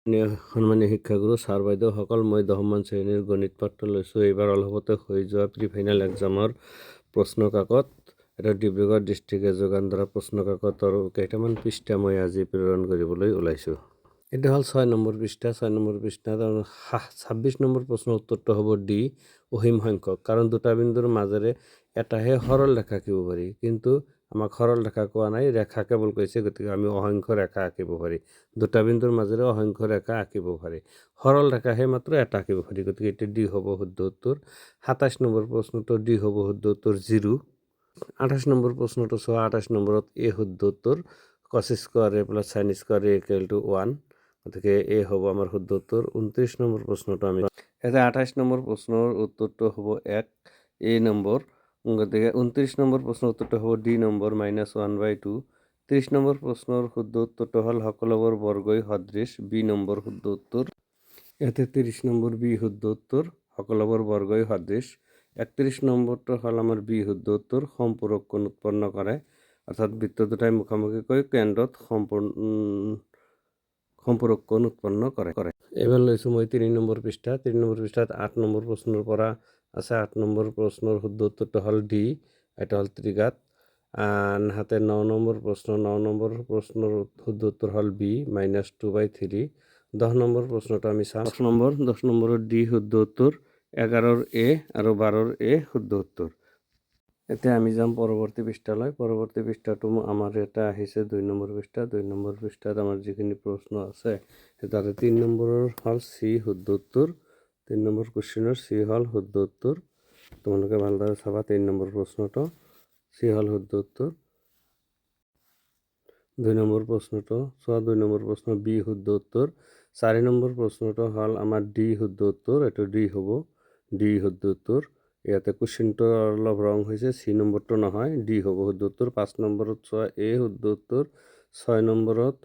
সন্মানীয় শিক্ষাগুৰু ছাৰ বাইদেউসকল, মই 10মান শ্ৰেণীৰ গণিত পাঠ্য লৈছোঁ। এইবাৰ অলপতে হৈ যোৱা প্ৰি ফাইনেল এক্সামৰ প্ৰশ্ন কাকত, এটা ডিব্ৰুগড় ডিষ্ট্ৰিক্টে যোগান ধৰা প্ৰশ্ন কাকতৰ কেইটামান পৃষ্ঠা মই আজি প্ৰেৰণ কৰিবলৈ ওলাইছোঁ। এইটো হ'ল 6 নম্বৰ পৃষ্ঠা। 6 নম্বৰ পৃষ্ঠাত 26 নম্বৰ প্ৰশ্নৰ উত্তৰটো হ'ব ডি, অসীম সংখ্যক। কাৰণ দুটা বিন্দুৰ মাজেৰে এটাহে সৰল ৰেখা আঁকিব পাৰি, কিন্তু আমাক সৰল ৰেখা কোৱা নাই, ৰেখা কেৱল কৈছে, গতিকে আমি অসংখ্য ৰেখা আঁকিব পাৰি। দুটা বিন্দুৰ মাজেৰে অসংখ্য ৰেখা আঁকিব পাৰি, সৰল ৰেখাহে মাত্ৰ এটা আঁকিব পাৰি, গতিকে এতিয়া ডি হ'ব শুদ্ধ উত্তৰ। 27 নম্বৰ প্ৰশ্নটো ডি হ'ব শুদ্ধ উত্তৰ 0। 28 নম্বৰ প্ৰশ্নটো চোৱা, 28 নম্বৰত এ শুদ্ধ উত্তৰ। cos square A plus sine square A equal to 1, গতিকে এ হ'ব আমাৰ শুদ্ধ উত্তৰ। 29 নম্বৰ প্ৰশ্নটো আমি এতিয়া 28 নম্বৰ প্ৰশ্নৰ উত্তৰটো হ'ব 1 এ নম্বৰ, গতিকে 29 নম্বৰ প্ৰশ্নৰ উত্তৰটো হ'ব ডি নম্বৰ -1/2। 30 নম্বৰ প্ৰশ্নৰ শুদ্ধ উত্তৰটো হ'ল সকলোবোৰ বৰ্গই সদৃশ, বি নম্বৰ শুদ্ধ উত্তৰ। ইয়াতে 30 নম্বৰ বি শুদ্ধ উত্তৰ, সকলোবোৰ বৰ্গই সদৃশ। 31 নম্বৰটো হ'ল আমাৰ বি শুদ্ধ উত্তৰ, সম্পূৰক কোণ উৎপন্ন কৰে, অৰ্থাৎ বৃত্ত দুটাই মুখামুখিকৈ কেন্দ্ৰত সম্পূৰক কোণ উৎপন্ন কৰে। এইবাৰ লৈছোঁ মই 3 নম্বৰ পৃষ্ঠা। 3 নম্বৰ পৃষ্ঠাত 8 নম্বৰ প্ৰশ্নৰ পৰা আছে। 8 নম্বৰ প্ৰশ্নৰ শুদ্ধ উত্তৰটো হ'ল ডি, এটা হ'ল ত্ৰিঘাত। আনহাতে 9 নম্বৰ প্ৰশ্নৰ শুদ্ধ উত্তৰ হ'ল বি -2/3। 10 নম্বৰ প্ৰশ্নটো আমি চাম। 10 নম্বৰৰ ডি শুদ্ধ উত্তৰ, 11ৰ এ আৰু 12ৰ এ শুদ্ধ উত্তৰ। এতিয়া আমি যাম পৰৱৰ্তী পৃষ্ঠালৈ। পৰৱৰ্তী পৃষ্ঠাটো আমাৰ এটা আহিছে 2 নম্বৰ পৃষ্ঠা। 2 নম্বৰ পৃষ্ঠাত আমাৰ যিখিনি প্ৰশ্ন আছে, তাতে 3 নম্বৰৰ হ'ল চি শুদ্ধ উত্তৰ। 3 নম্বৰ কুৱেশ্যনৰ চি হ'ল শুদ্ধ উত্তৰ। তোমালোকে ভালদৰে চাবা 3 নম্বৰ প্ৰশ্নটো, চি হ'ল শুদ্ধ উত্তৰ। 2 নম্বৰ প্ৰশ্নটো চোৱা, 2 নম্বৰ প্ৰশ্ন বি শুদ্ধ উত্তৰ। 4 নম্বৰ প্ৰশ্নটো হ'ল আমাৰ ডি শুদ্ধ উত্তৰ, এইটো ডি হ'ব, ডি শুদ্ধ উত্তৰ। ইয়াতে কুৱেশ্যনটো অলপ ৰং হৈছে, চি নম্বৰটো নহয়, ডি হ'ব শুদ্ধ উত্তৰ। 5 নম্বৰত চোৱা এ শুদ্ধ উত্তৰ। 6 নম্বৰত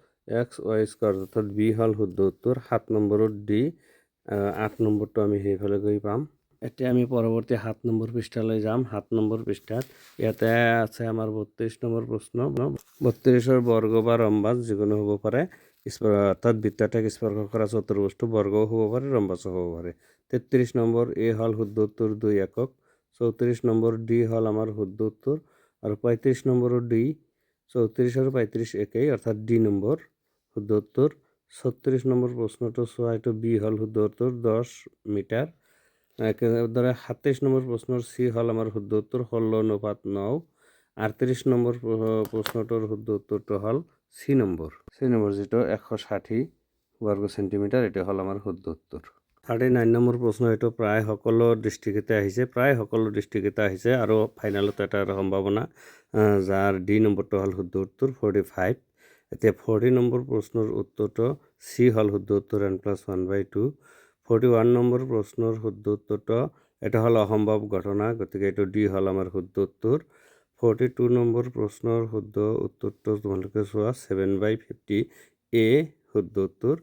XY স্কোৱাৰ, অৰ্থাৎ বি হ'ল শুদ্ধ উত্তৰ। 7 নম্বৰত ডি, 8 নম্বৰটো আমি সেইফালে গৈ পাম। এতিয়া আমি পৰৱৰ্তী 7 নম্বৰ পৃষ্ঠালৈ যাম। 7 নম্বৰ পৃষ্ঠাত ইয়াতে আছে আমাৰ 32 নম্বৰ প্ৰশ্ন। 32ৰ বৰ্গ বা ৰম্বাস যিকোনো হ'ব পাৰে, অৰ্থাৎ বৃত্ত এটাক স্পৰ্শ কৰা চতুৰ্ভুজটো বৰ্গও হ'ব পাৰে, ৰম্বাসো হ'ব পাৰে। 33 নম্বৰ এ হ'ল শুদ্ধ উত্তৰ 2 একক। 34 নম্বৰ ডি হ'ল আমাৰ শুদ্ধ উত্তৰ, আৰু 35 নম্বৰৰ ডি, 34 আৰু 35 একেই, অৰ্থাৎ ডি নম্বৰ শুদ্ধ উত্তৰ। 36 নম্বৰ প্ৰশ্নটো চোৱা, এইটো বি হ'ল শুদ্ধ উত্তৰ 10 মিটাৰ। একেদৰে 27 নম্বৰ প্ৰশ্নৰ চি হ'ল আমাৰ শুদ্ধ উত্তৰ 16:9। 38 নম্বৰ প্ৰশ্নটোৰ শুদ্ধ উত্তৰটো হ'ল চি নম্বৰ, যিটো 160 বৰ্গ চেণ্টিমিটাৰ, এইটো হ'ল আমাৰ শুদ্ধ উত্তৰ। 39 নম্বৰ প্ৰশ্ন, এইটো প্ৰায় সকলো ডিষ্ট্ৰিক্টতে আহিছে, আৰু ফাইনেলত এটাৰ সম্ভাৱনা, যাৰ ডি নম্বৰটো হ'ল শুদ্ধ উত্তৰ 45। এতিয়া 40 নম্বৰ প্ৰশ্নৰ উত্তৰটো চি হ'ল শুদ্ধ উত্তৰ n+1/2। 41 নম্বৰ প্ৰশ্নৰ শুদ্ধ উত্তৰটো, এইটো হ'ল অসম্ভৱ ঘটনা, গতিকে এইটো ডি হ'ল আমাৰ শুদ্ধ উত্তৰ। 42 নম্বৰ প্ৰশ্নৰ শুদ্ধ উত্তৰটো তোমালোকে চোৱা, 7/50 এ শুদ্ধ উত্তৰ।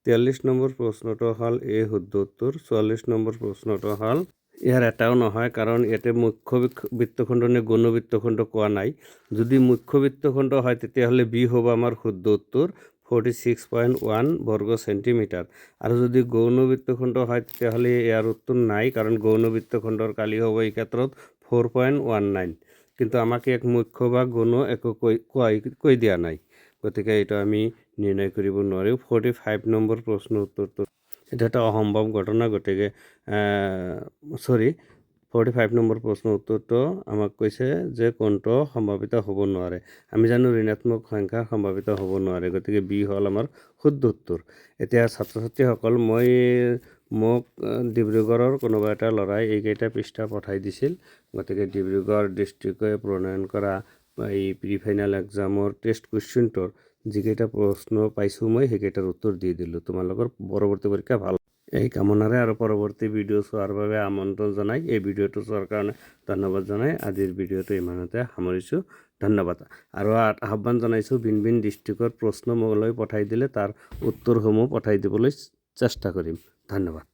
43 নম্বৰ প্ৰশ্নটো হ'ল এ শুদ্ধ উত্তৰ। 44 নম্বৰ প্ৰশ্নটো হ'ল, ইয়াৰ এটাও নহয়, কাৰণ ইয়াতে মুখ্য বৃত্তখণ্ড নে গৌণ বৃত্তখণ্ড কোৱা নাই। যদি মুখ্য বৃত্তখণ্ড হয় তেতিয়াহ'লে বি হ'ব আমাৰ শুদ্ধ উত্তৰ 46.1 বৰ্গ চেণ্টিমিটাৰ, আৰু যদি গৌণ বৃত্তখণ্ড হয় তেতিয়াহ'লে ইয়াৰ উত্তৰ নাই, কাৰণ গৌণ বৃত্তখণ্ডৰ কালি হ'ব এই ক্ষেত্ৰত 4.19, কিন্তু আমাক এক মুখ্য বা গৌণ একো কৈ দিয়া নাই, গতিকে এইটো আমি নিৰ্ণয় কৰিব নোৱাৰোঁ। 45 নম্বৰ প্ৰশ্নৰ উত্তৰটো, এইটো এটা অসম্ভৱ ঘটনা, গতিকে 45 নম্বৰ প্ৰশ্নৰ উত্তৰটো আমাক কৈছে যে কোনটো সম্ভাৱিত হ'ব নোৱাৰে। আমি জানো ঋণাত্মক সংখ্যা সম্ভাৱিত হ'ব নোৱাৰে, গতিকে বি হ'ল আমাৰ শুদ্ধ উত্তৰ। এতিয়া ছাত্ৰ ছাত্ৰীসকল, মোক ডিব্ৰুগড়ৰ কোনোবা এটা ল'ৰাই এইকেইটা পৃষ্ঠা পঠাই দিছিল, গতিকে ডিব্ৰুগড় ডিষ্ট্ৰিক্টে প্ৰণয়ন কৰা এই প্ৰি ফাইনেল এক্সামৰ টেষ্ট কুৱেশ্যনটোৰ যিকেইটা প্ৰশ্ন পাইছোঁ মই, সেইকেইটাৰ উত্তৰ দি দিলোঁ। তোমালোকৰ পৰৱৰ্তী পৰীক্ষা ভাল, এই কামনাৰে আৰু পৰৱৰ্তী ভিডিঅ' চোৱাৰ বাবে আমন্ত্ৰণ জনাই এই ভিডিঅ'টো চোৱাৰ কাৰণে ধন্যবাদ জনাই আজিৰ ভিডিঅ'টো ইমানতে সামৰিছোঁ। ধন্যবাদ। আৰু আহ্বান জনাইছোঁ, ভিন ভিন ডিষ্ট্ৰিক্টৰ প্ৰশ্ন মোলৈ পঠাই দিলে তাৰ উত্তৰসমূহ পঠাই দিবলৈ চেষ্টা কৰিম। ধন্যবাদ।